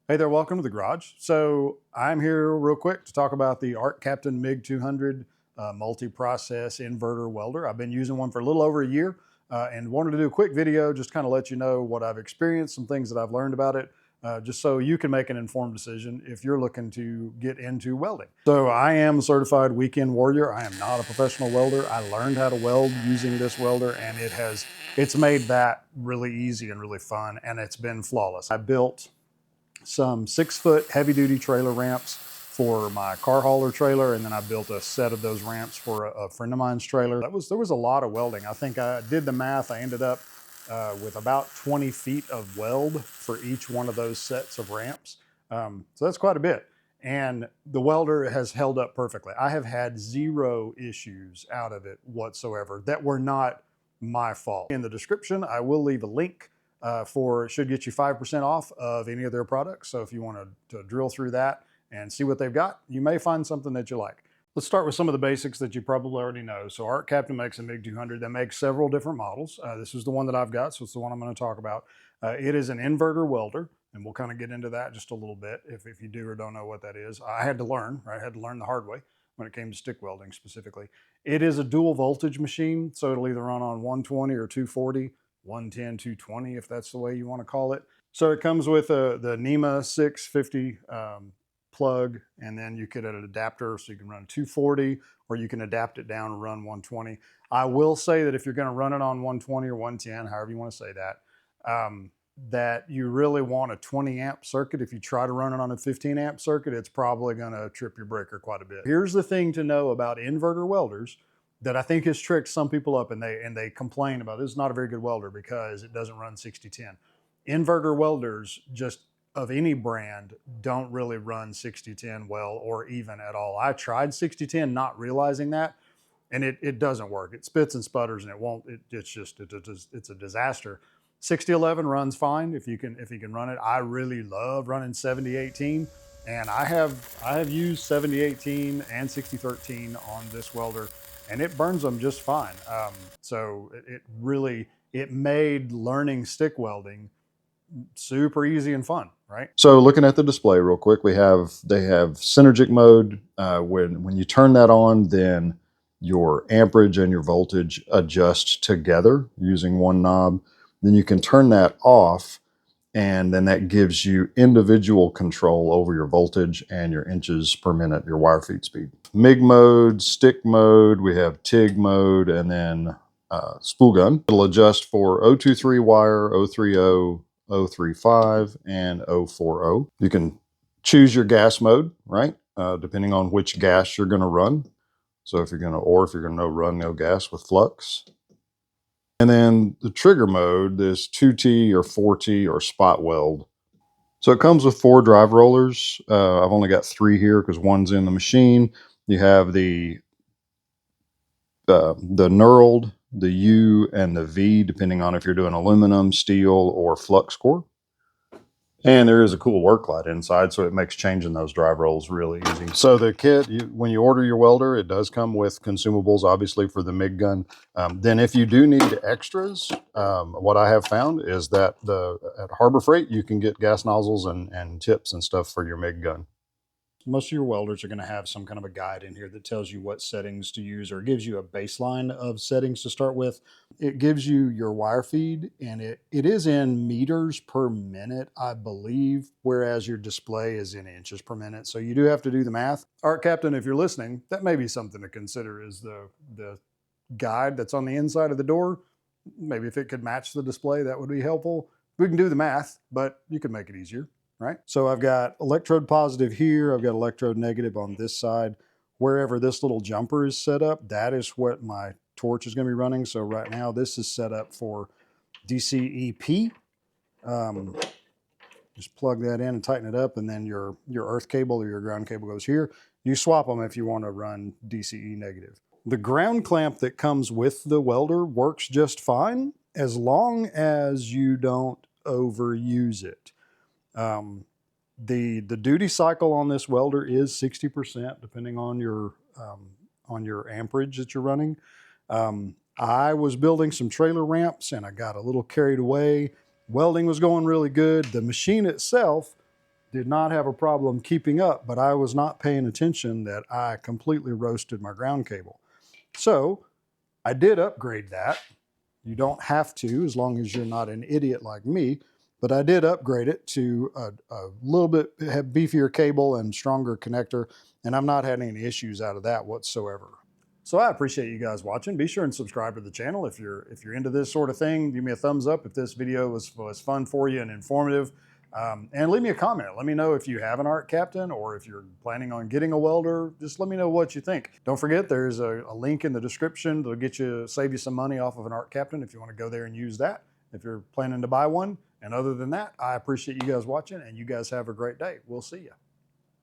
Hey there, welcome to the garage. So I'm here real quick to talk about the ArcCaptain Mig200 multi-process inverter welder. I've been using one for a little over a year and wanted to do a quick video just kind of let you know what I've experienced, some things that I've learned about it, just so you can make an informed decision if you're looking to get into welding. So I am a certified weekend warrior. I am not a professional welder. I learned how to weld using this welder, and it's made that really easy and really fun, and it's been flawless. I built some 6-foot heavy duty trailer ramps for my car hauler trailer, and then I built a set of those ramps for a friend of mine's trailer. There was a lot of welding. I think I did the math. I ended up with about 20 feet of weld for each one of those sets of ramps. So that's quite a bit. And the welder has held up perfectly. I have had zero issues out of it whatsoever that were not my fault. In the description, I will leave a link should get you 5% off of any of their products. So if you want to drill through that and see what they've got, you may find something that you like. Let's start with some of the basics that you probably already know. So ArcCaptain makes a Mig200 that makes several different models. This is the one that I've got, so it's the one I'm going to talk about. It is an inverter welder, and we'll kind of get into that just a little bit if you do or don't know what that is. I had to learn, right? I had to learn the hard way when it came to stick welding specifically. It is a dual voltage machine, so it'll either run on 120 or 240. 110, 220, if that's the way you want to call it. So it comes with the NEMA 650 plug, and then you get an adapter so you can run 240, or you can adapt it down and run 120. I will say that if you're going to run it on 120 or 110, however you want to say that, that you really want a 20 amp circuit. If you try to run it on a 15 amp circuit, it's probably going to trip your breaker quite a bit. Here's the thing to know about inverter welders that I think has tricked some people up, and they complain about this is not a very good welder because it doesn't run 6010. Inverter welders, just of any brand, don't really run 6010 well, or even at all. I tried 6010 not realizing that, and it doesn't work. It spits and sputters, and it's a disaster. 6011 runs fine if you can run it. I really love running 7018, and I have used 7018 and 6013 on this welder, and it burns them just fine. So it made learning stick welding super easy and fun, right? So looking at the display real quick, they have synergic mode. When you turn that on, then your amperage and your voltage adjust together using one knob. Then you can turn that off, and then that gives you individual control over your voltage and your inches per minute, your wire feed speed. MIG mode, stick mode, we have TIG mode, and then spool gun. It'll adjust for 023 wire, 030, 035, and 040. You can choose your gas mode, right? Depending on which gas you're gonna run. So if you're gonna run no gas with flux. And then the trigger mode is 2T or 4T or spot weld. So it comes with 4 drive rollers. I've only got 3 here because one's in the machine. You have the knurled, the U, and the V, depending on if you're doing aluminum, steel, or flux core. And there is a cool work light inside, so it makes changing those drive rolls really easy. So the kit, when you order your welder, it does come with consumables, obviously, for the MIG gun. Then if you do need extras, what I have found is that at Harbor Freight, you can get gas nozzles and tips and stuff for your MIG gun. Most of your welders are going to have some kind of a guide in here that tells you what settings to use, or gives you a baseline of settings to start with. It gives you your wire feed, and it is in meters per minute, I believe, whereas your display is in inches per minute. So you do have to do the math. ArcCaptain, if you're listening, that may be something to consider, is the guide that's on the inside of the door. Maybe if it could match the display, that would be helpful. We can do the math, but you could make it easier. Right? So I've got electrode positive here. I've got electrode negative on this side. Wherever this little jumper is set up, that is what my torch is going to be running. So right now this is set up for DC EP. Just plug that in and tighten it up, and then your earth cable or your ground cable goes here. You swap them if you want to run DCE negative. The ground clamp that comes with the welder works just fine as long as you don't overuse it. The duty cycle on this welder is 60%, depending on your amperage that you're running. I was building some trailer ramps, and I got a little carried away. Welding was going really good. The machine itself did not have a problem keeping up, but I was not paying attention that I completely roasted my ground cable. So I did upgrade that. You don't have to, as long as you're not an idiot like me, but I did upgrade it to a little bit have beefier cable and stronger connector, and I'm not having any issues out of that whatsoever. So I appreciate you guys watching. Be sure and subscribe to the channel if you're into this sort of thing. Give me a thumbs up if this video was fun for you and informative. And leave me a comment. Let me know if you have an ArcCaptain or if you're planning on getting a welder. Just let me know what you think. Don't forget, there's a link in the description that'll save you some money off of an ArcCaptain if you want to go there and use that, if you're planning to buy one. And other than that, I appreciate you guys watching, and you guys have a great day. We'll see you.